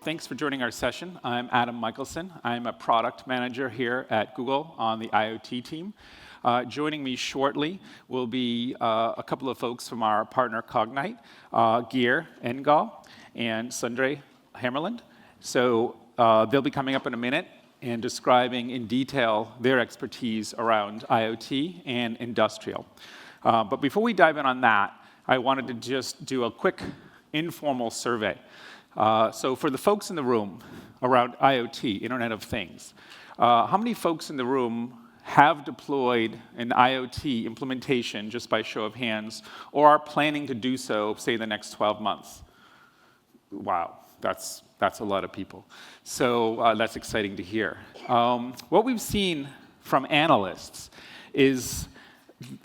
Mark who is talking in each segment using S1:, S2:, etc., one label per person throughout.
S1: Thanks for joining our session. I'm Adam Michelson. I'm a product manager here at Google on the IoT team. Joining me shortly will be a couple of folks from our partner Cognite, Geir, Engdahl, and Sundre Hammerland. So they'll be coming up in a minute and describing in detail their expertise around IoT and industrial. But before we dive in on that, I wanted to just do a quick informal survey. So for the folks in the room around IoT, Internet of Things, how many folks in the room have deployed an IoT implementation just by show of hands, or are planning to do so, say, the next 12 months? Wow, that's a lot of people. So that's exciting to hear. What we've seen from analysts is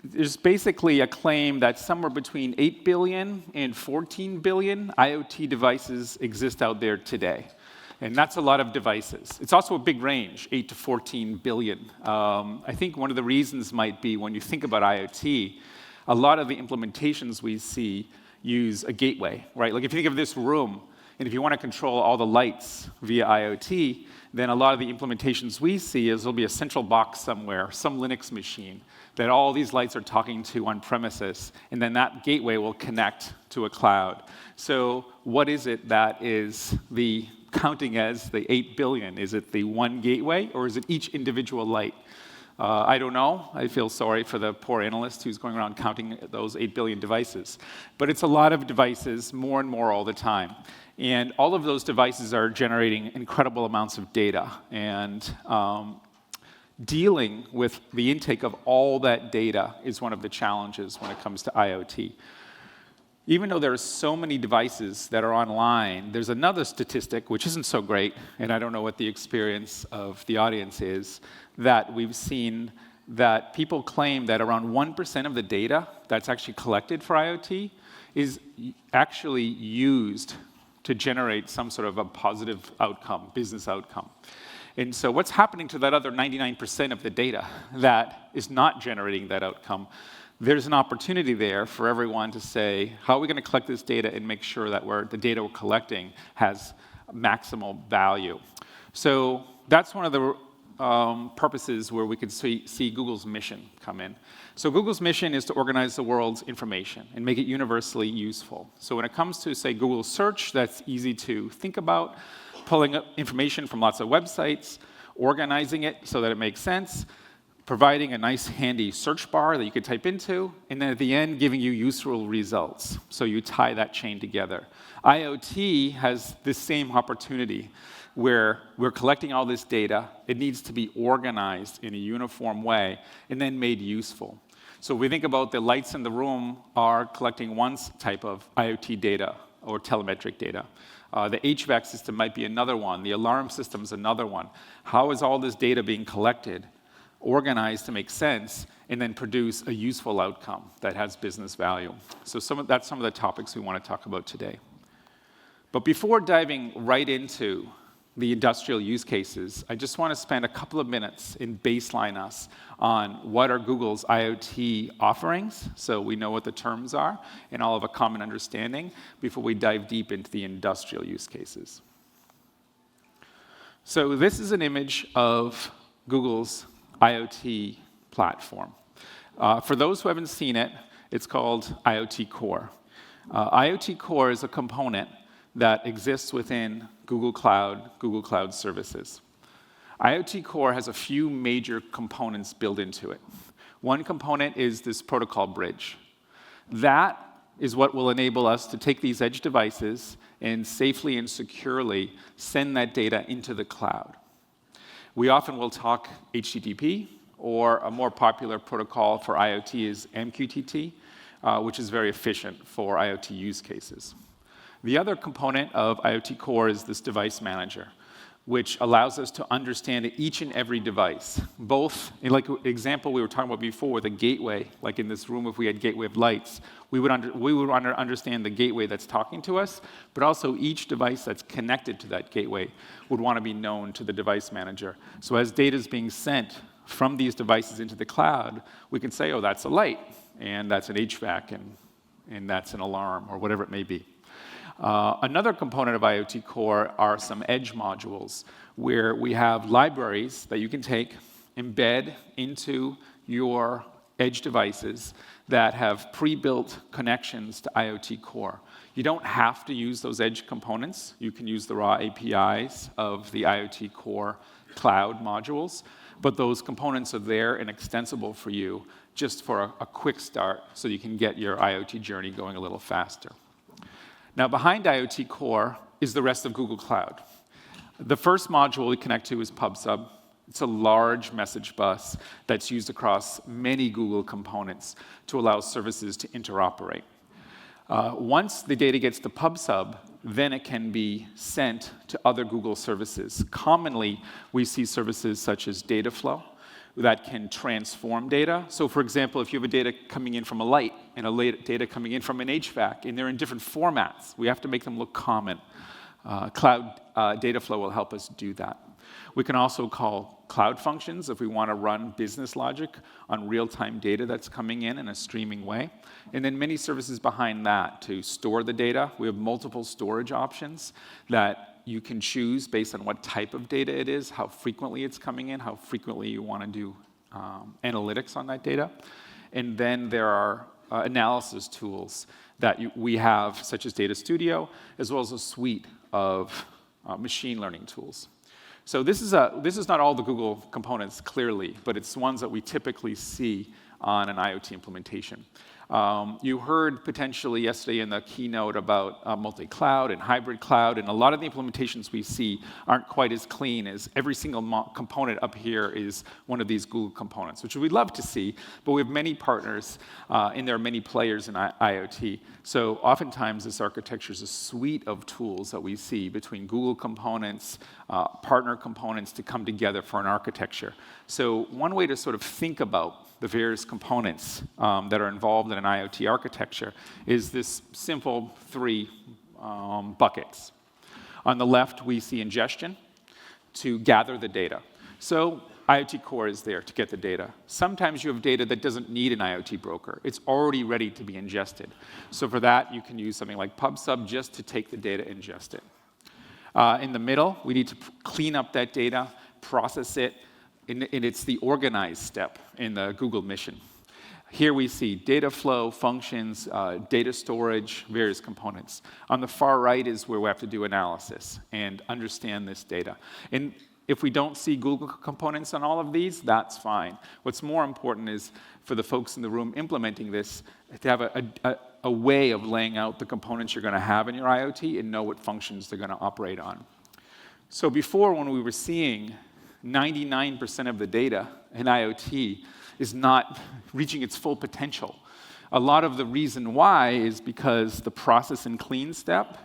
S1: there's basically a claim that somewhere between 8 billion and 14 billion IoT devices exist out there today. And that's a lot of devices. It's also a big range, 8 to 14 billion. I think one of the reasons might be when you think about IoT, a lot of the implementations we see use a gateway, right? Like if you think of this room, and if you want to control all the lights via IoT, then a lot of the implementations we see is there'll be a central box somewhere, some Linux machine, that all these lights are talking to on premises, and then that gateway will connect to a cloud. So what is it that is the counting as the 8 billion? Is it the one gateway, or is it each individual light? I don't know. I feel sorry for the poor analyst who's going around counting those 8 billion devices. But it's a lot of devices, more and more all the time. And all of those devices are generating incredible amounts of data. And dealing with the intake of all that data is one of the challenges when it comes to IoT. Even though there are so many devices that are online, there's another statistic, which isn't so great, and I don't know what the experience of the audience is, that we've seen that people claim that around 1% of the data that's actually collected for IoT is actually used to generate some sort of a positive outcome, business outcome. And so what's happening to that other 99% of the data that is not generating that outcome? There's an opportunity there for everyone to say, how are we going to collect this data and make sure that the data we're collecting has maximal value? So that's one of the purposes where we could see Google's mission come in. So Google's mission is to organize the world's information and make it universally useful. So when it comes to, say, Google Search, that's easy to think about, pulling up information from lots of websites, organizing it so that it makes sense, providing a nice handy search bar that you could type into, and then at the end giving you useful results. So you tie that chain together. IoT has this same opportunity where we're collecting all this data. It needs to be organized in a uniform way and then made useful. So we think about the lights in the room are collecting one type of IoT data or telemetric data. The HVAC system might be another one. The alarm system is another one. How is all this data being collected, organized to make sense, and then produce a useful outcome that has business value? So that's some of the topics we want to talk about today. But before diving right into the industrial use cases, I just want to spend a couple of minutes and baseline us on what are Google's IoT offerings, so we know what the terms are, and all have a common understanding before we dive deep into the industrial use cases. So this is an image of Google's IoT platform. For those who haven't seen it, it's called IoT Core. IoT Core is a component that exists within Google Cloud services. IoT Core has a few major components built into it. One component is this protocol bridge. That is what will enable us to take these edge devices and safely and securely send that data into the cloud. We often will talk HTTP, or a more popular protocol for IoT is MQTT, which is very efficient for IoT use cases. The other component of IoT Core is this device manager, which allows us to understand each and every device. Both, like the example we were talking about before with a gateway, like in this room if we had gateway of lights, we would understand the gateway that's talking to us, but also each device that's connected to that gateway would want to be known to the device manager. So as data is being sent from these devices into the cloud, we can say, oh, that's a light, and that's an HVAC, and that's an alarm, or whatever it may be. Another component of IoT Core are some edge modules, where we have libraries that you can take, embed into your edge devices that have pre-built connections to IoT Core. You don't have to use those edge components. You can use the raw APIs of the IoT Core cloud modules, but those components are there and extensible for you just for a quick start so you can get your IoT journey going a little faster. Now, behind IoT Core is the rest of Google Cloud. The first module we connect to is PubSub. It's a large message bus that's used across many Google components to allow services to interoperate. Once the data gets to PubSub, then it can be sent to other Google services. Commonly, we see services such as Dataflow that can transform data. So for example, if you have a data coming in from a light and a data coming in from an HVAC, and they're in different formats, we have to make them look common. Cloud Dataflow will help us do that. We can also call cloud functions if we want to run business logic on real-time data that's coming in a streaming way. And then many services behind that to store the data. We have multiple storage options that you can choose based on what type of data it is, how frequently it's coming in, how frequently you want to do analytics on that data. And then there are analysis tools that we have, such as Data Studio, as well as a suite of machine learning tools. So this is not all the Google components, clearly, but it's ones that we typically see on an IoT implementation. You heard potentially yesterday in the keynote about multi-cloud and hybrid cloud, and a lot of the implementations we see aren't quite as clean as every single component up here is one of these Google components, which we'd love to see, but we have many partners, and there are many players in IoT. So oftentimes this architecture is a suite of tools that we see between Google components, partner components to come together for an architecture. So one way to sort of think about the various components that are involved in an IoT architecture is this simple three buckets. On the left, we see ingestion to gather the data. So IoT Core is there to get the data. Sometimes you have data that doesn't need an IoT broker. It's already ready to be ingested. So for that, you can use something like PubSub just to take the data, ingest it. In the middle, we need to clean up that data, process it, and it's the organized step in the Google mission. Here we see data flow, functions, data storage, various components. On the far right is where we have to do analysis and understand this data. And if we don't see Google components on all of these, that's fine. What's more important is for the folks in the room implementing this to have a way of laying out the components you're going to have in your IoT and know what functions they're going to operate on. So before, when we were seeing 99% of the data in IoT is not reaching its full potential. A lot of the reason why is because the process and clean step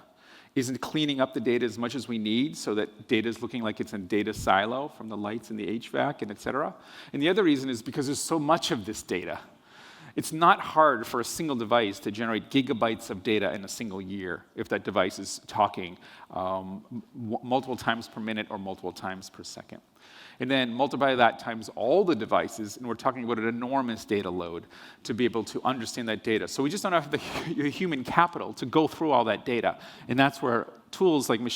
S1: isn't cleaning up the data as much as we need so that data is looking like it's in data silo from the lights and the HVAC and et cetera. And the other reason is because there's so much of this data. It's not hard for a single device to generate gigabytes of data in a single year if that device is talking multiple times per minute or multiple times per second. And then multiply that times all the devices, and we're talking about an enormous data load to be able to understand that data. So we just don't have the human capital to go through all that data. And that's where tools like let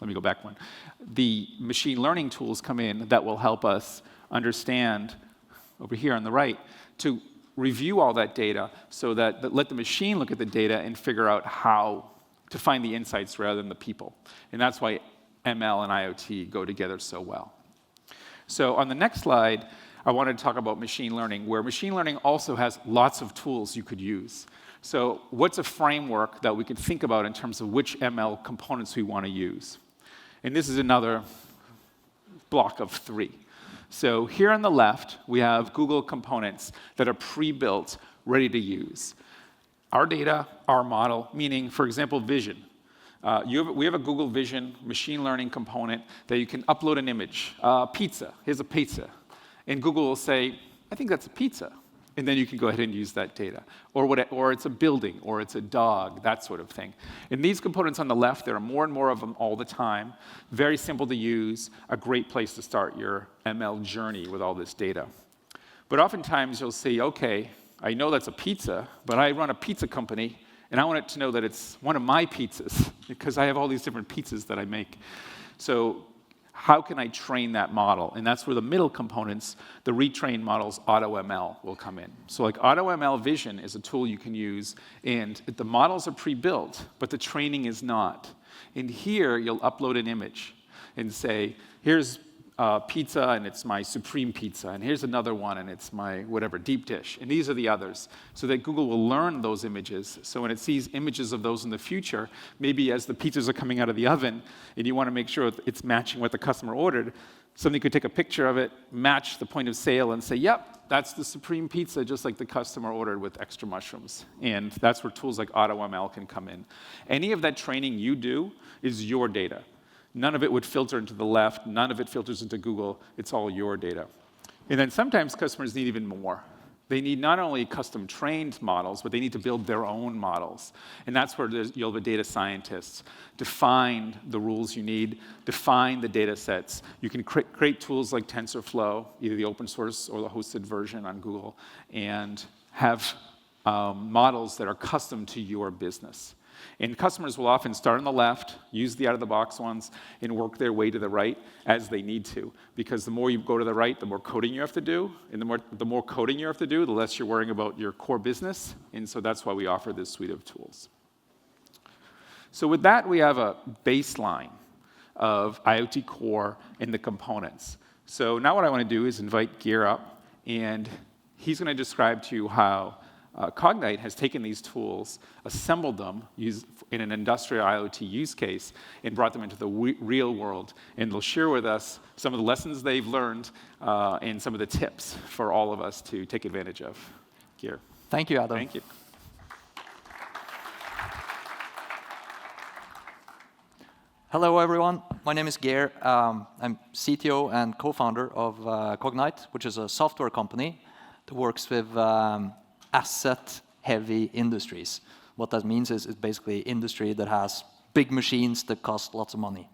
S1: me go back one. The machine learning tools come in that will help us understand, over here on the right, to review all that data so that let the machine look at the data and figure out how to find the insights rather than the people. And that's why ML and IoT go together so well. So on the next slide, I wanted to talk about machine learning, where machine learning also has lots of tools you could use. So what's a framework that we can think about in terms of which ML components we want to use? And this is another block of three. So here on the left, we have Google components that are pre-built, ready to use. Our data, our model, meaning, for example, vision. We have a Google Vision machine learning component that you can upload an image. Pizza, here's a pizza. And Google will say, I think that's a pizza. And then you can go ahead and use that data. Or it's a building, or it's a dog, that sort of thing. And these components on the left, there are more and more of them all the time. Very simple to use, a great place to start your ML journey with all this data. But oftentimes you'll see, okay, I know that's a pizza, but I run a pizza company, And I want it to know that it's one of my pizzas, because I have all these different pizzas that I make. So how can I train that model? And that's where the middle components, the retrained models, AutoML, will come in. So like AutoML Vision is a tool you can use, and the models are pre-built, but the training is not. And here, you'll upload an image and say, here's pizza, and it's my supreme pizza, and here's another one, and it's my whatever, deep dish, and these are the others, so that Google will learn those images. So when it sees images of those in the future, maybe as the pizzas are coming out of the oven, and you want to make sure it's matching what the customer ordered, somebody could take a picture of it, match the point of sale, and say, yep, that's the supreme pizza, just like the customer ordered with extra mushrooms. And that's where tools like AutoML can come in. Any of that training you do is your data. None of it would filter into the left. None of it filters into Google. It's all your data. And then sometimes customers need even more. They need not only custom-trained models, but they need to build their own models. And that's where you'll have a data scientist define the rules you need, define the data sets. You can create tools like TensorFlow, either the open source or the hosted version on Google, and have models that are custom to your business. And customers will often start on the left, use the out-of-the-box ones, and work their way to the right as they need to. Because the more you go to the right, the more coding you have to do. And the more coding you have to do, the less you're worrying about your core business. And so that's why we offer this suite of tools. So with that, we have a baseline of IoT Core and the components. So now what I want to do is invite Geir up, and he's going to describe to you how Cognite has taken these tools, assembled them in an industrial IoT use case, and brought them into the real world. And they'll share with us some of the lessons they've learned and some of the tips for all of us to take advantage of. Geir.
S2: Thank you, Adam.
S1: Thank you.
S2: Hello, everyone. My name is Geir. I'm CTO and co-founder of Cognite, which is a software company that works with asset-heavy industries. What that means is it's basically industry that has big machines that cost lots of money.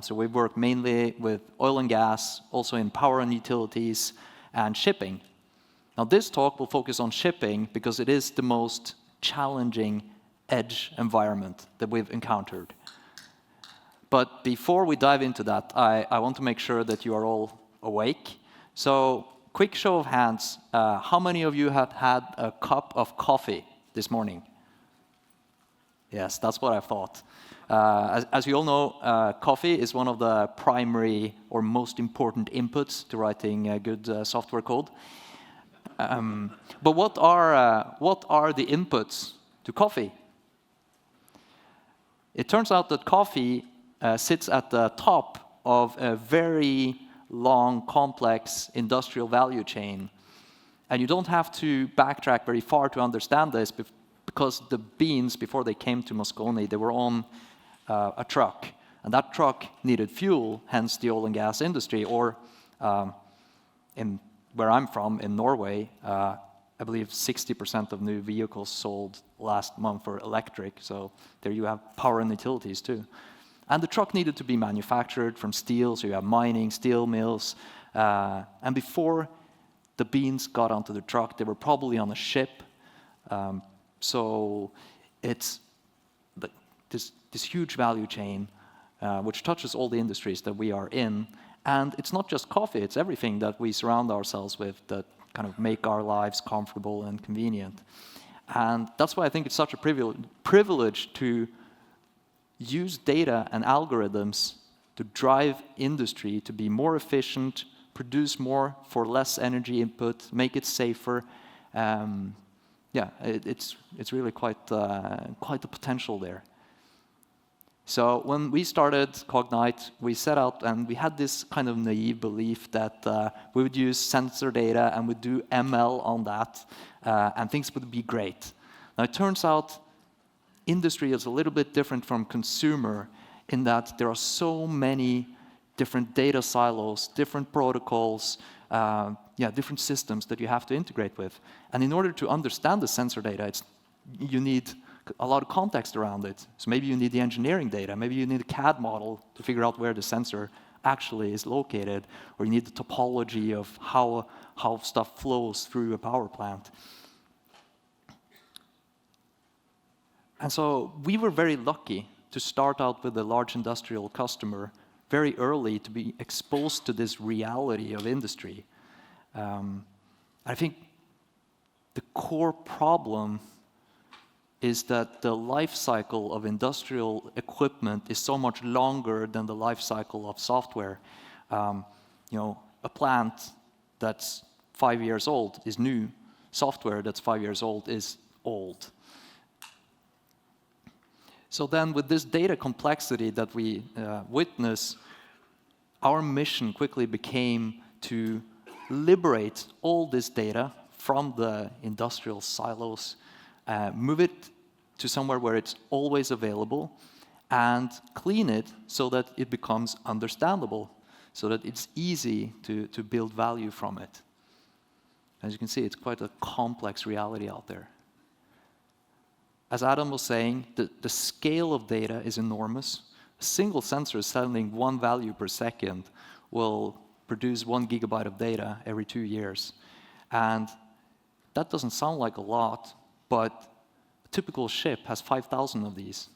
S2: So we work mainly with oil and gas, also in power and utilities, and shipping. Now this talk will focus on shipping because it is the most challenging edge environment that we've encountered. But before we dive into that, I want to make sure that you are all awake. So quick show of hands, how many of you have had a cup of coffee this morning? Yes, that's what I thought. As you all know, coffee is one of the primary or most important inputs to writing good software code. But what are the inputs to coffee? It turns out that coffee sits at the top of a very long, complex industrial value chain. And you don't have to backtrack very far to understand this, because the beans, before they came to Moscone, they were on a truck. And that truck needed fuel, hence the oil and gas industry. Or in where I'm from, in Norway, I believe 60% of new vehicles sold last month were electric. So there you have power and utilities too. And the truck needed to be manufactured from steel, so you have mining, steel mills. And before the beans got onto the truck, they were probably on a ship. So it's this huge value chain, which touches all the industries that we are in. And it's not just coffee, it's everything that we surround ourselves with that kind of make our lives comfortable and convenient. And that's why I think it's such a privilege to use data and algorithms to drive industry to be more efficient, produce more for less energy input, make it safer. It's really quite the potential there. So when we started Cognite, we set out and we had this kind of naive belief that we would use sensor data and we'd do ML on that, and things would be great. Now it turns out industry is a little bit different from consumer in that there are so many different data silos, different protocols, different systems that you have to integrate with. And in order to understand the sensor data, you need a lot of context around it. So maybe you need the engineering data, maybe you need a CAD model to figure out where the sensor actually is located, or you need the topology of how stuff flows through a power plant. And so we were very lucky to start out with a large industrial customer very early to be exposed to this reality of industry. I think the core problem is that the life cycle of industrial equipment is so much longer than the life cycle of software. A plant that's 5 years old is new. Software that's 5 years old is old. So then with this data complexity that we witness, our mission quickly became to liberate all this data from the industrial silos, move it to somewhere where it's always available, and clean it so that it becomes understandable, so that it's easy to build value from it. As you can see, it's quite a complex reality out there. As Adam was saying, the scale of data is enormous. A single sensor sending 1 value per second will produce 1 gigabyte of data every 2 years. And that doesn't sound like a lot, but a typical ship has 5,000 of these.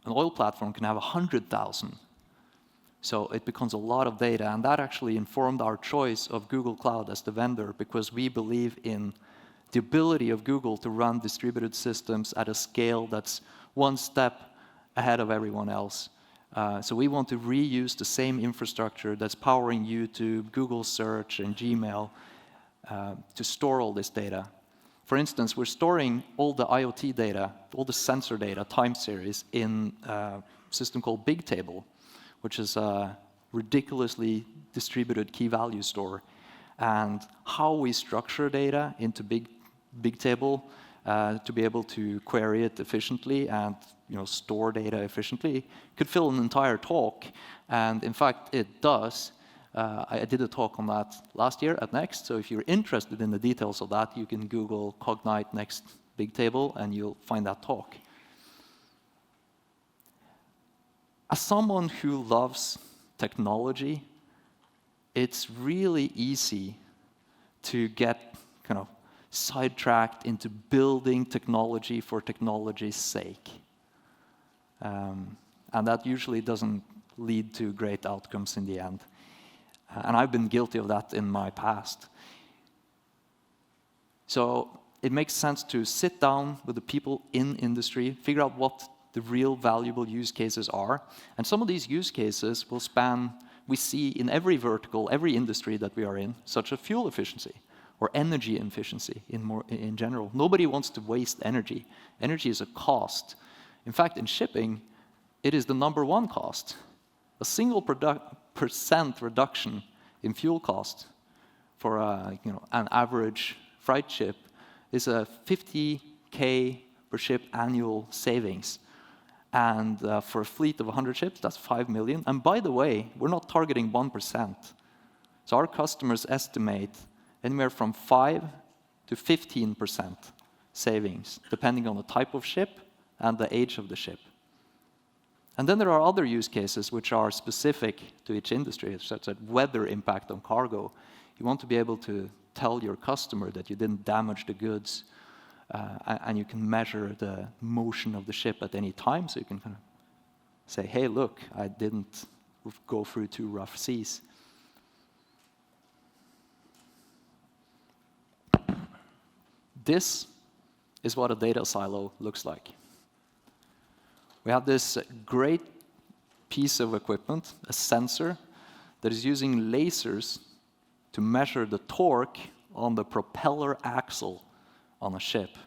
S2: An oil platform can have 100,000. So it becomes a lot of data, and that actually informed our choice of Google Cloud as the vendor, because we believe in the ability of Google to run distributed systems at a scale that's 1 step ahead of everyone else. So we want to reuse the same infrastructure that's powering YouTube, Google Search, and Gmail to store all this data. For instance, we're storing all the IoT data, all the sensor data, time series, in a system called Bigtable, which is a ridiculously distributed key-value store. And how we structure data into Bigtable to be able to query it efficiently and store data efficiently could fill an entire talk. And in fact, it does. I did a talk on that last year at Next. So if you're interested in the details of that, you can Google Cognite Next Bigtable, and you'll find that talk. As someone who loves technology, it's really easy to get kind of sidetracked into building technology for technology's sake. And that usually doesn't lead to great outcomes in the end. And I've been guilty of that in my past. So it makes sense to sit down with the people in industry, figure out what the real valuable use cases are. And some of these use cases will span, we see in every vertical, every industry that we are in, such as fuel efficiency or energy efficiency in general. Nobody wants to waste energy. Energy is a cost. In fact, in shipping, it is the #1 cost. A single % reduction in fuel cost for an average freight ship is a 50K per ship annual savings. And for a fleet of 100 ships, that's 5 million. And by the way, we're not targeting 1%. So our customers estimate anywhere from 5 to 15% savings, depending on the type of ship and the age of the ship. And then there are other use cases which are specific to each industry, such as weather impact on cargo. You want to be able to tell your customer that you didn't damage the goods, and you can measure the motion of the ship at any time, so you can kind of say, hey, look, I didn't go through 2 rough seas. This is what a data silo looks like. We have this great piece of equipment, a sensor, that is using lasers to measure the torque on the propeller axle on a ship.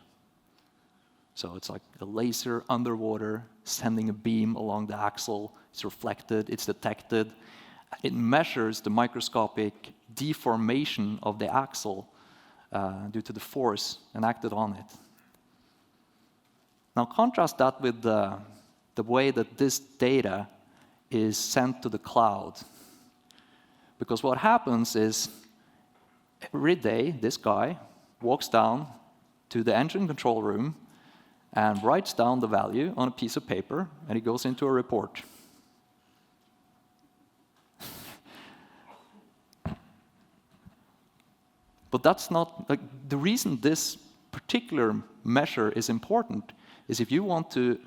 S2: So it's like a laser underwater sending a beam along the axle. It's reflected, it's detected. It measures the microscopic deformation of the axle due to the force enacted on it. Now contrast that with the way that this data is sent to the cloud. Because what happens is, every day, this guy walks down to the engine control room and writes down the value on a piece of paper, and he goes into a report. But that's not, the reason this particular measure is important is if you want to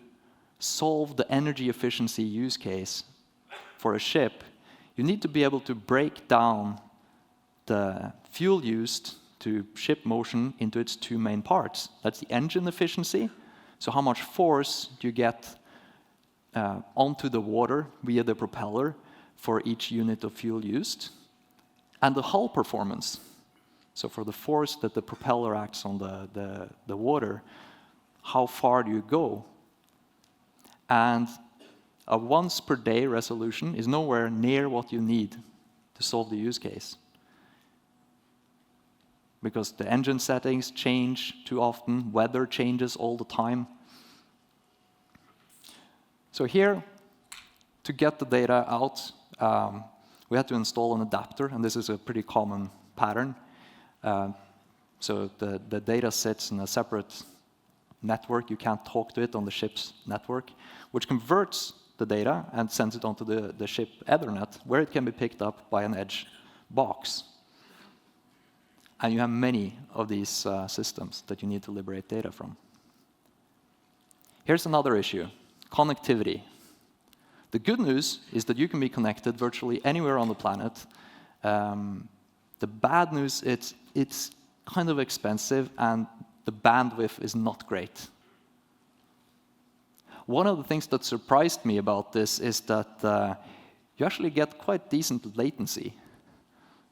S2: solve the energy efficiency use case for a ship, you need to be able to break down the fuel used to ship motion into its two main parts. That's the engine efficiency, so how much force do you get onto the water via the propeller for each unit of fuel used, and the hull performance. So for the force that the propeller acts on the water, how far do you go? And a once per day resolution is nowhere near what you need to solve the use case, because the engine settings change too often, weather changes all the time. So here, to get the data out, we had to install an adapter, and this is a pretty common pattern. So the data sits in a separate network. You can't talk to it on the ship's network, which converts the data and sends it onto the ship Ethernet, where it can be picked up by an edge box. And you have many of these systems that you need to liberate data from. Here's another issue, connectivity. The good news is that you can be connected virtually anywhere on the planet. The bad news, it's kind of expensive, and the bandwidth is not great. One of the things that surprised me about this is that you actually get quite decent latency.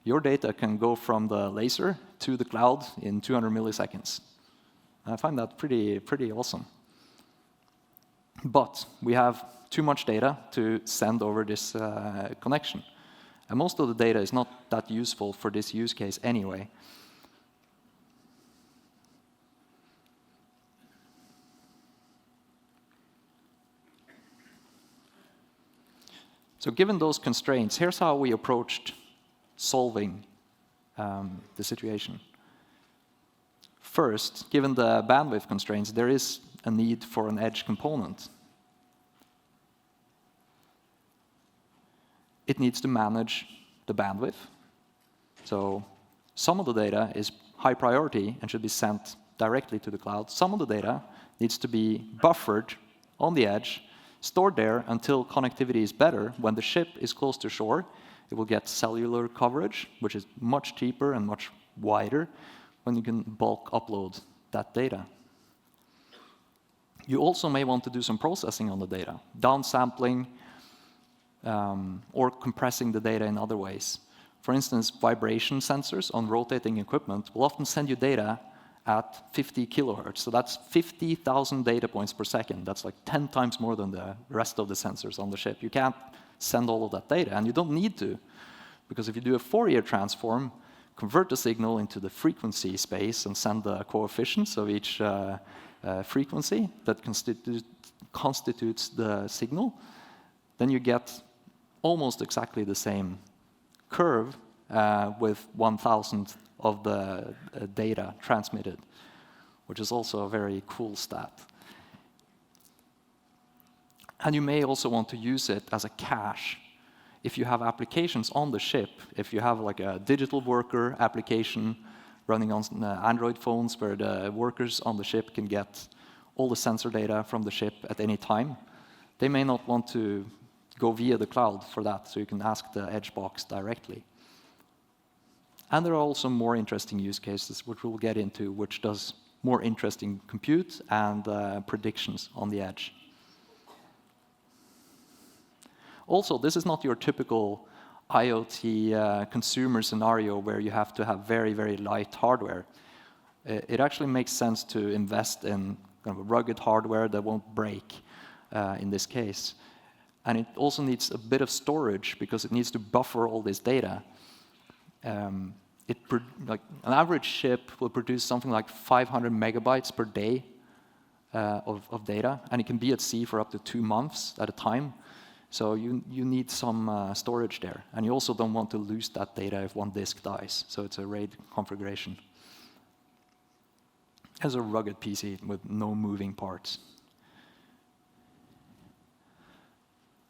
S2: Your data can go from the laser to the cloud in 200 milliseconds. I find that pretty awesome. But we have too much data to send over this connection. And most of the data is not that useful for this use case anyway. So given those constraints, here's how we approached solving the situation. First, given the bandwidth constraints, there is a need for an edge component. It needs to manage the bandwidth. So some of the data is high priority and should be sent directly to the cloud. Some of the data needs to be buffered on the edge, stored there until connectivity is better. When the ship is close to shore, it will get cellular coverage, which is much cheaper and much wider when you can bulk upload that data. You also may want to do some processing on the data, downsampling, or compressing the data in other ways. For instance, vibration sensors on rotating equipment will often send you data at 50 kilohertz. So that's 50,000 data points per second. That's like 10 times more than the rest of the sensors on the ship. You can't send all of that data, and you don't need to, because if you do a Fourier transform, convert the signal into the frequency space and send the coefficients of each frequency that constitutes the signal, then you get almost exactly the same curve with 1,000th of the data transmitted, which is also a very cool stat. And you may also want to use it as a cache if you have applications on the ship. If you have like a digital worker application running on Android phones where the workers on the ship can get all the sensor data from the ship at any time, they may not want to go via the cloud for that, so you can ask the edge box directly. And there are also more interesting use cases, which we'll get into, which does more interesting compute and predictions on the edge. Also, this is not your typical IoT consumer scenario where you have to have very, very light hardware. It actually makes sense to invest in kind of rugged hardware that won't break in this case. And it also needs a bit of storage because it needs to buffer all this data. Like an average ship will produce something like 500 megabytes per day of data, and it can be at sea for up to 2 months at a time. So you need some storage there, and you also don't want to lose that data if one disk dies. So it's a RAID configuration. As a rugged PC with no moving parts.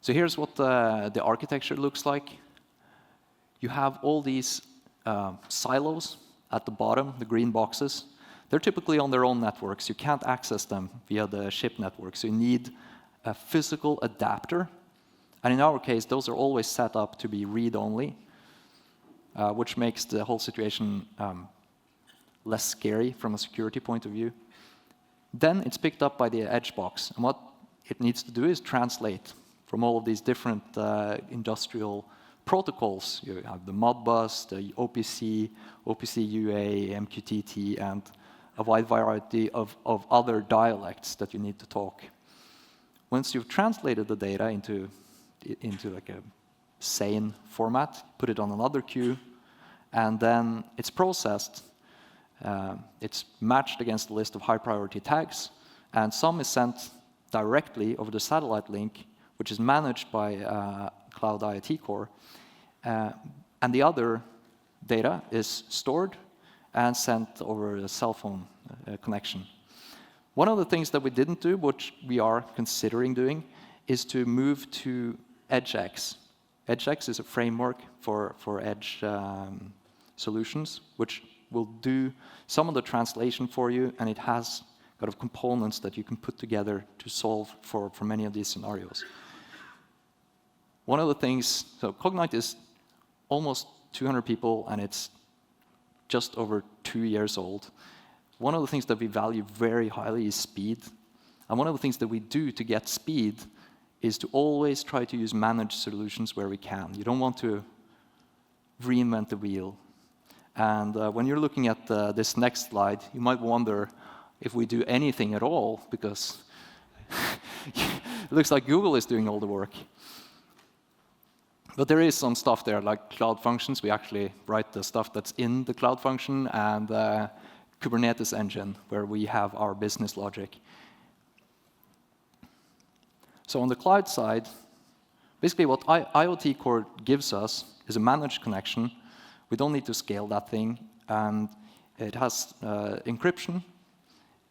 S2: So here's what the architecture looks like. You have all these silos at the bottom, the green boxes. they're typically on their own networks. You can't access them via the ship network, so you need a physical adapter. And in our case, those are always set up to be read-only, which makes the whole situation less scary from a security point of view. Then it's picked up by the edge box. And what it needs to do is translate from all of these different industrial protocols. You have the Modbus, the OPC, OPC UA, MQTT, and a wide variety of other dialects that you need to talk. Once you've translated the data into like a sane format, put it on another queue, and then it's processed. It's matched against a list of high-priority tags, and some is sent directly over the satellite link, which is managed by Cloud IoT Core, and the other data is stored and sent over a cell phone connection. One of the things that we didn't do, which we are considering doing, is to move to EdgeX. EdgeX is a framework for edge solutions, which will do some of the translation for you, and it has kind of components that you can put together to solve for many of these scenarios. One of the things, so Cognite is almost 200 people, and it's just over 2 years old. One of the things that we value very highly is speed. And one of the things that we do to get speed is to always try to use managed solutions where we can. You don't want to reinvent the wheel. And when you're looking at this next slide, you might wonder if we do anything at all, because it looks like Google is doing all the work. But there is some stuff there, like Cloud Functions. We actually write the stuff that's in the Cloud Function, and Kubernetes engine, where we have our business logic. So on the cloud side, basically what IoT Core gives us is a managed connection. We don't need to scale that thing, and it has encryption,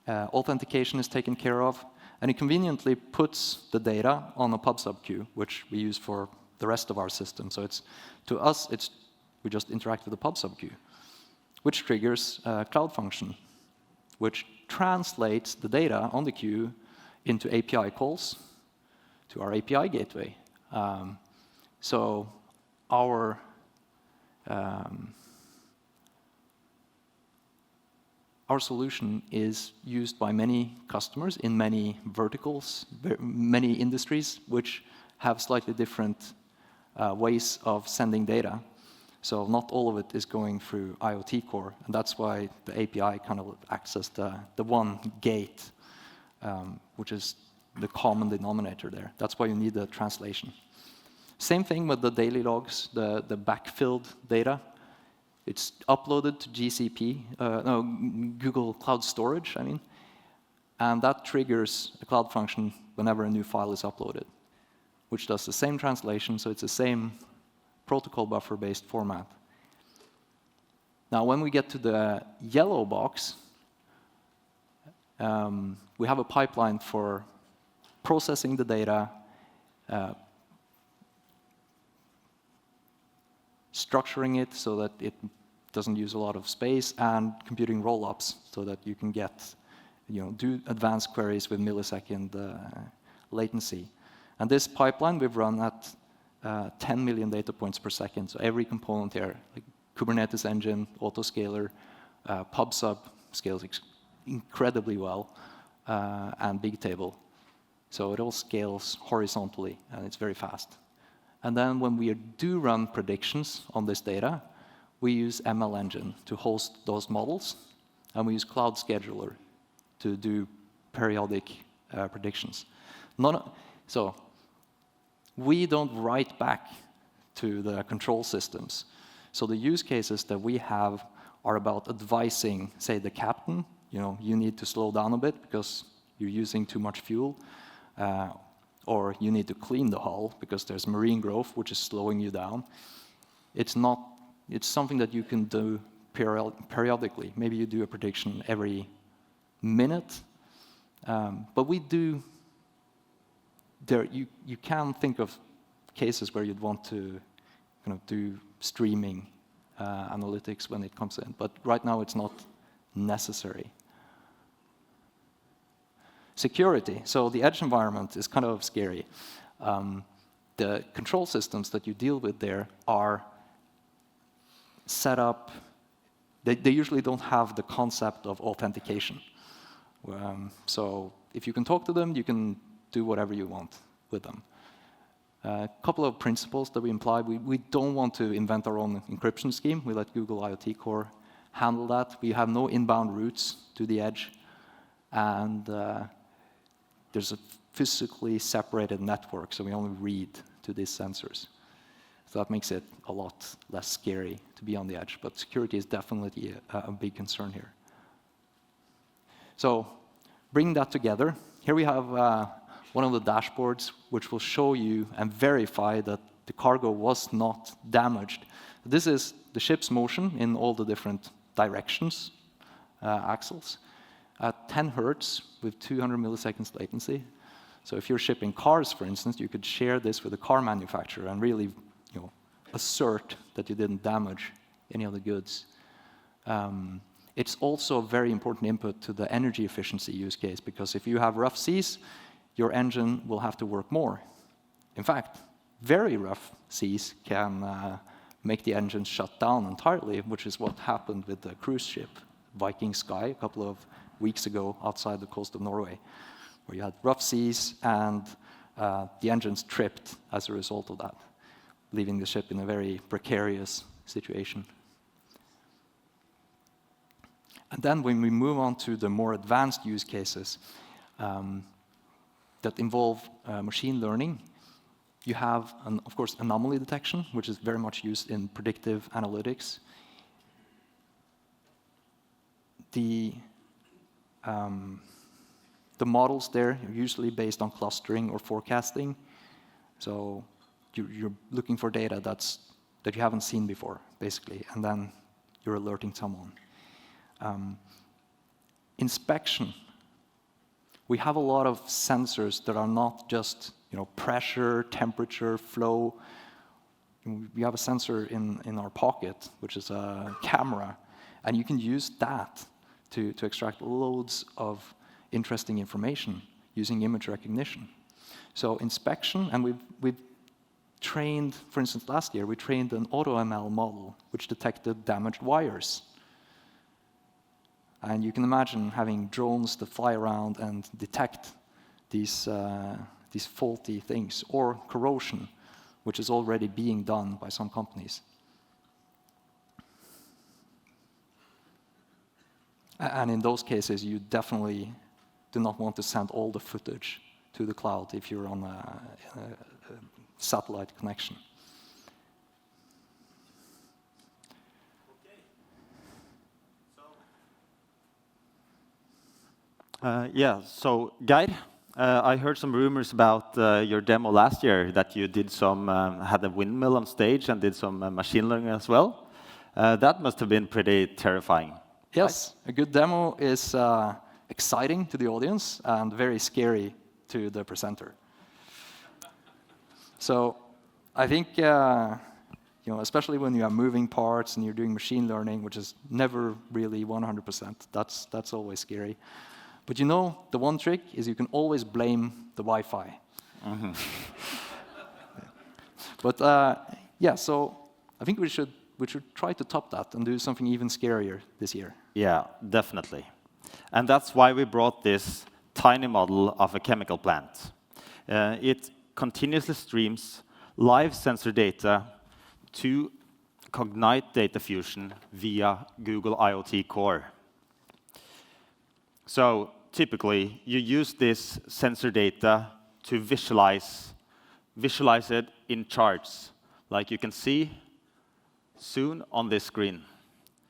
S2: authentication is taken care of, and it conveniently puts the data on a PubSub queue, which we use for the rest of our system. So to us, we just interact with the PubSub queue, which triggers a Cloud Function, which translates the data on the queue into API calls to our API gateway. So our solution is used by many customers in many verticals, many industries, which have slightly different ways of sending data. So not all of it is going through IoT Core, and that's why the API kind of acts as the one gate, which is the common denominator there. That's why you need the translation. Same thing with the daily logs, the backfilled data. It's uploaded to Google Cloud Storage, and that triggers a Cloud Function whenever a new file is uploaded, which does the same translation, so it's the same protocol buffer-based format. Now, when we get to the yellow box, we have a pipeline for processing the data, structuring it so that it doesn't use a lot of space, and computing roll-ups so that you can do advanced queries with millisecond latency. And this pipeline we've run at 10 million data points per second. So every component here, like Kubernetes engine, autoscaler, PubSub scales incredibly well, and Bigtable. So it all scales horizontally, and it's very fast. And then when we do run predictions on this data, we use ML Engine to host those models, and we use Cloud Scheduler to do periodic predictions. So we don't write back to the control systems. So the use cases that we have are about advising, say, the captain, you need to slow down a bit because you're using too much fuel, or you need to clean the hull because there's marine growth, which is slowing you down. It's something that you can do periodically. Maybe you do a prediction every minute, but we do. You can think of cases where you'd want to do streaming analytics when it comes in, but right now it's not necessary. Security. So the edge environment is kind of scary. The control systems that you deal with there are set up. They usually don't have the concept of authentication. So if you can talk to them, you can do whatever you want with them. A couple of principles that we imply. We don't want to invent our own encryption scheme. We let Google IoT Core handle that. We have no inbound routes to the edge. And there's a physically separated network, so we only read to these sensors. So that makes it a lot less scary to be on the edge. But security is definitely a big concern here. So bringing that together, here we have one of the dashboards which will show you and verify that the cargo was not damaged. This is the ship's motion in all the different directions, axles, at 10 hertz with 200 milliseconds latency. So if you're shipping cars, for instance, you could share this with a car manufacturer and really assert that you didn't damage any of the goods. It's also a very important input to the energy efficiency use case, because if you have rough seas, your engine will have to work more. In fact, very rough seas can make the engine shut down entirely, which is what happened with the cruise ship Viking Sky a couple of weeks ago outside the coast of Norway, where you had rough seas and the engines tripped as a result of that, leaving the ship in a very precarious situation. And then when we move on to the more advanced use cases that involve machine learning, you have, of course, anomaly detection, which is very much used in predictive analytics. The models there are usually based on clustering or forecasting. So you're looking for data that you haven't seen before, basically, and then you're alerting someone. Inspection. We have a lot of sensors that are not just pressure, temperature, flow. We have a sensor in our pocket, which is a camera, and you can use that to extract loads of interesting information using image recognition. So inspection, and we've trained, for instance, last year, we trained an AutoML model which detected damaged wires. And you can imagine having drones that fly around and detect these faulty things, or corrosion, which is already being done by some companies. And in those cases, you definitely do not want to send all the footage to the cloud if you're on a satellite connection.
S3: Yeah, so Geir, I heard some rumors about your demo last year that you did had a windmill on stage and did some machine learning as well. That must have been pretty terrifying.
S2: Yes, right? A good demo is exciting to the audience and very scary to the presenter. So I think, especially when you have moving parts and you're doing machine learning, which is never really 100%, that's always scary. But the one trick is you can always blame the Wi-Fi. Mm-hmm. But yeah, so I think we should try to top that and do something even scarier this year.
S3: Yeah, definitely. And that's why we brought this tiny model of a chemical plant. It continuously streams live sensor data to Cognite data fusion via Google IoT Core. So typically, you use this sensor data to visualize it in charts, like you can see soon on this screen.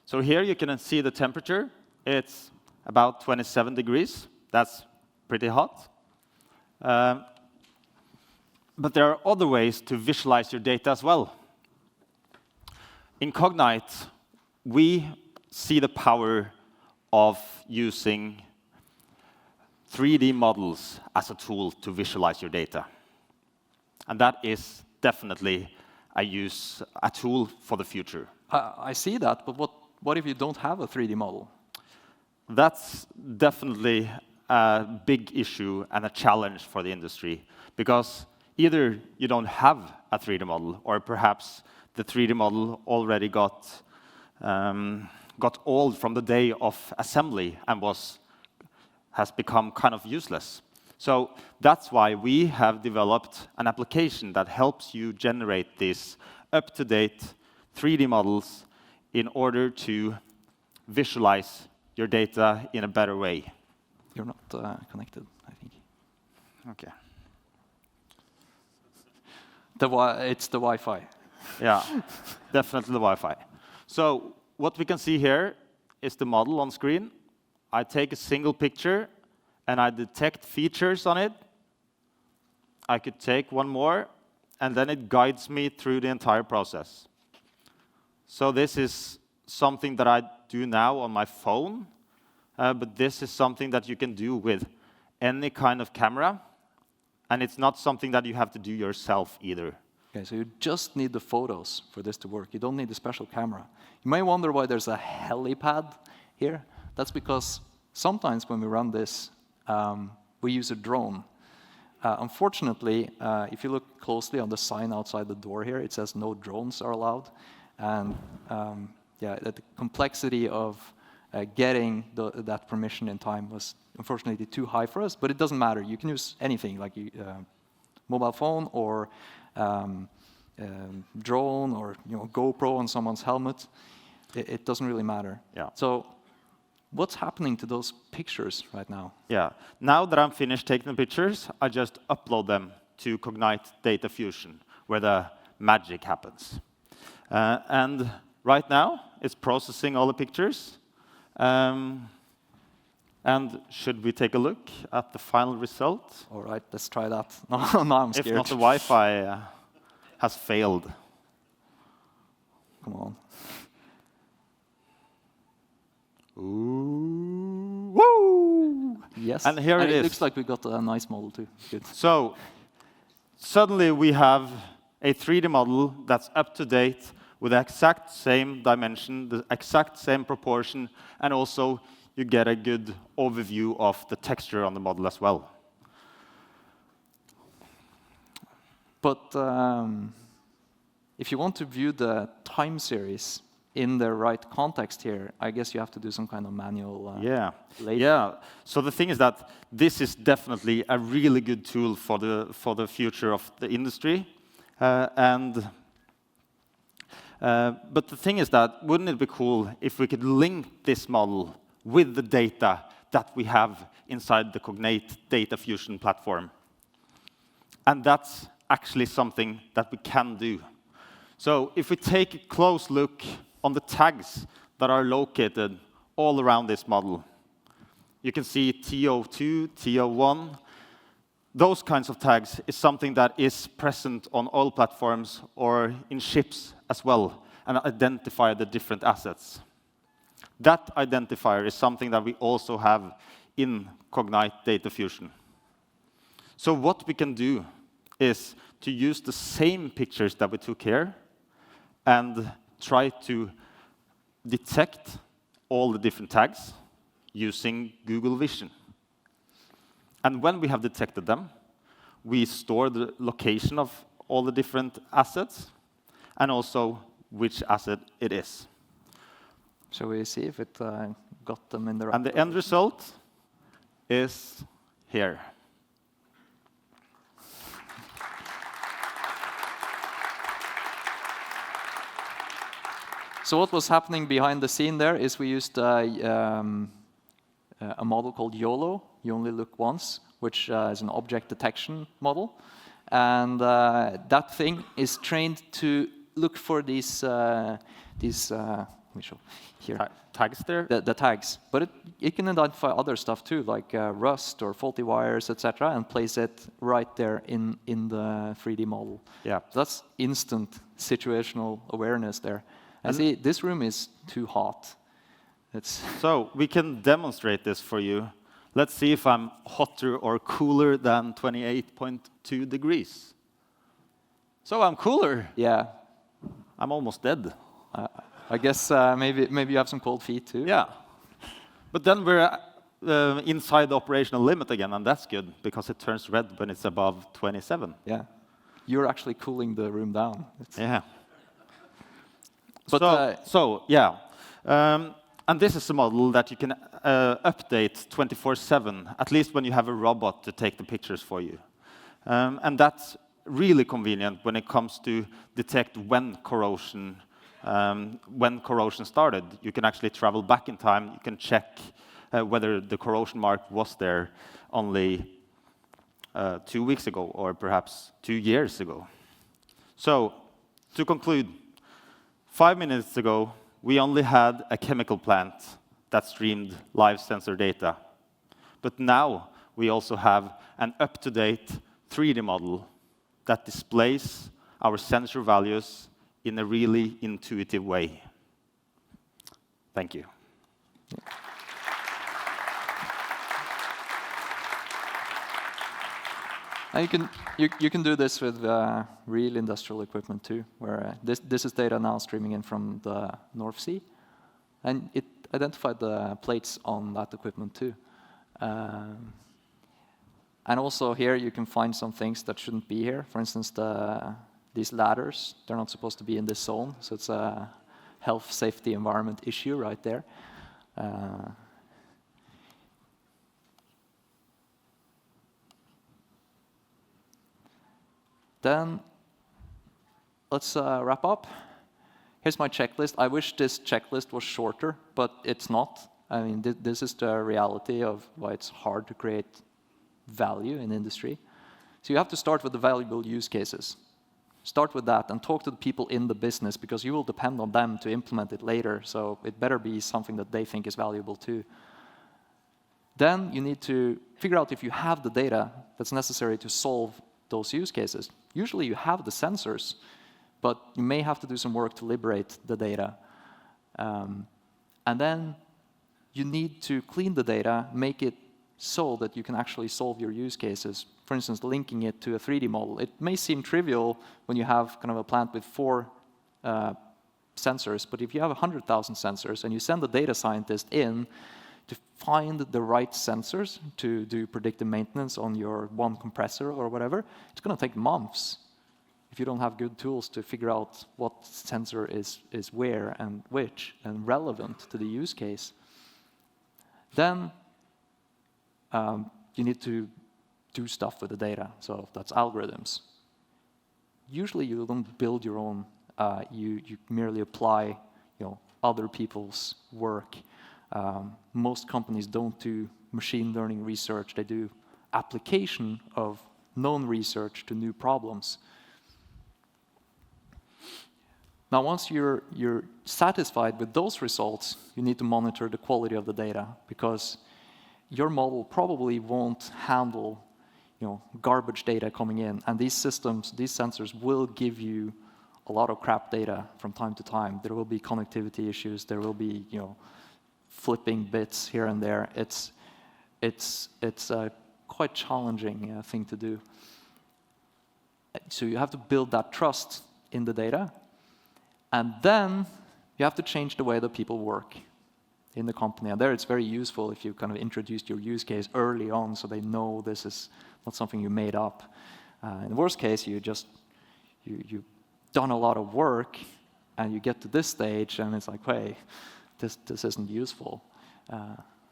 S3: So here you can see the temperature. It's about 27 degrees. That's pretty hot. But there are other ways to visualize your data as well. In Cognite, we see the power of using 3D models as a tool to visualize your data. And that is definitely a tool for the future.
S2: I see that, but what if you don't have a 3D model?
S3: That's definitely a big issue and a challenge for the industry, because either you don't have a 3D model, or perhaps the 3D model already got old from the day of assembly and has become kind of useless. So that's why we have developed an application that helps you generate these up-to-date 3D models in order to visualize your data in a better way.
S2: You're not connected, I think.
S3: Okay.
S2: It's the Wi-Fi.
S3: Yeah, definitely the Wi-Fi. So what we can see here is the model on screen. I take a single picture, and I detect features on it. I could take one more, and then it guides me through the entire process. So this is something that I do now on my phone, but this is something that you can do with any kind of camera, and it's not something that you have to do yourself either.
S2: Okay, so you just need the photos for this to work. You don't need a special camera. You may wonder why there's a helipad here. That's because sometimes when we run this, we use a drone. Unfortunately, if you look closely on the sign outside the door here, it says no drones are allowed. And yeah, the complexity of getting that permission in time was unfortunately too high for us, but it doesn't matter. You can use anything, like mobile phone or drone or GoPro on someone's helmet. It doesn't really matter.
S3: Yeah.
S2: So what's happening to those pictures right now?
S3: Yeah. Now that I'm finished taking the pictures, I just upload them to Cognite Data Fusion, where the magic happens. And right now, it's processing all the pictures. And should we take a look at the final result?
S2: All right, let's try that. Now I'm scared.
S3: If not, the Wi-Fi has failed.
S2: Come on.
S3: Ooh, woo!
S2: Yes.
S3: And here it is.
S2: It looks like we got a nice model too. Good.
S3: So suddenly we have a 3D model that's up to date with the exact same dimension, the exact same proportion, and also you get a good overview of the texture on the model as well.
S2: But if you want to view the time series in the right context here, I guess you have to do some kind of manual
S3: Yeah. So the thing is that this is definitely a really good tool for the future of the industry. But the thing is that wouldn't it be cool if we could link this model with the data that we have inside the Cognite Data Fusion platform? And that's actually something that we can do. So if we take a close look on the tags that are located all around this model, you can see TO2, TO1. Those kinds of tags is something that is present on oil platforms or in ships as well, and identify the different assets. That identifier is something that we also have in Cognite Data Fusion. So what we can do is to use the same pictures that we took here and try to detect all the different tags using Google Vision. And when we have detected them, we store the location of all the different assets and also which asset it is.
S2: Shall we see if it got them in the right
S3: And the end result is here.
S2: So what was happening behind the scene there is we used a model called YOLO, You Only Look Once, which is an object detection model. And that thing is trained to look for these let me show here.
S3: Tags there?
S2: The tags. But it can identify other stuff too, like rust or faulty wires, etc., and place it right there in the 3D model.
S3: Yeah.
S2: So that's instant situational awareness there. And see, this room is too hot.
S3: So we can demonstrate this for you. Let's see if I'm hotter or cooler than 28.2 degrees. So I'm cooler.
S2: Yeah.
S3: I'm almost dead.
S2: I guess maybe you have some cold feet too.
S3: Yeah. But then we're inside the operational limit again, and that's good because it turns red when it's above 27.
S2: Yeah. You're actually cooling the room down.
S3: Yeah.
S2: But,
S3: And this is a model that you can update 24/7, at least when you have a robot to take the pictures for you. And that's really convenient when it comes to detect when corrosion started. You can actually travel back in time. You can check whether the corrosion mark was there only 2 weeks ago or perhaps 2 years ago. So, to conclude, 5 minutes ago, we only had a chemical plant that streamed live sensor data. But now we also have an up-to-date 3D model that displays our sensor values in a really intuitive way. Thank you.
S2: And you can do this with real industrial equipment too, where this is data now streaming in from the North Sea, and it identified the plates on that equipment too. And also here you can find some things that shouldn't be here. For instance, these ladders, they're not supposed to be in this zone, so it's a health, safety, environment issue right there. Then let's wrap up. Here's my checklist. I wish this checklist was shorter, but it's not. I mean, this is the reality of why it's hard to create value in industry. So you have to start with the valuable use cases. Start with that and talk to the people in the business, because you will depend on them to implement it later. So it better be something that they think is valuable too. Then you need to figure out if you have the data that's necessary to solve those use cases. Usually you have the sensors, but you may have to do some work to liberate the data. And then you need to clean the data, make it so that you can actually solve your use cases. For instance, linking it to a 3D model. It may seem trivial when you have kind of a plant with 4 sensors, but if you have 100,000 sensors and you send a data scientist in to find the right sensors to do predictive maintenance on your one compressor or whatever, it's going to take months if you don't have good tools to figure out what sensor is where and which and relevant to the use case. Then you need to do stuff with the data, so that's algorithms. Usually you don't build your own, you merely apply other people's work. Most companies don't do machine learning research, they do application of known research to new problems. Now, once you're satisfied with those results, you need to monitor the quality of the data, because your model probably won't handle garbage data coming in. And these systems, these sensors will give you a lot of crap data from time to time. There will be connectivity issues, there will be flipping bits here and there. It's a quite challenging thing to do. So you have to build that trust in the data. And then you have to change the way that people work in the company. And there it's very useful if you kind of introduced your use case early on so they know this is not something you made up. In the worst case, you've done a lot of work and you get to this stage and it's like, hey, this isn't useful.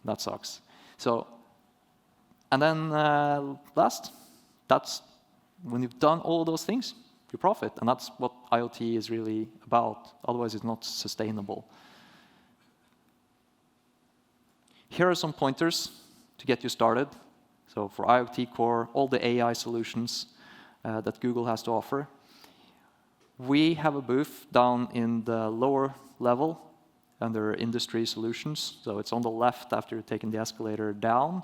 S2: That sucks. So, and then last, that's when you've done all those things, you profit. And that's what IoT is really about. Otherwise, it's not sustainable. Here are some pointers to get you started. So for IoT Core, all the AI solutions that Google has to offer. We have a booth down in the lower level under industry solutions. So it's on the left after you've taken the escalator down.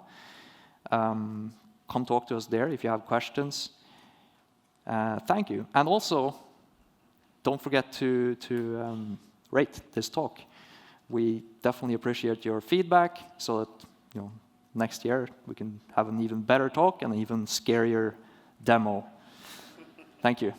S2: Come talk to us there if you have questions. Thank you. And also, don't forget to rate this talk. We definitely appreciate your feedback so that next year we can have an even better talk and an even scarier demo. Thank you.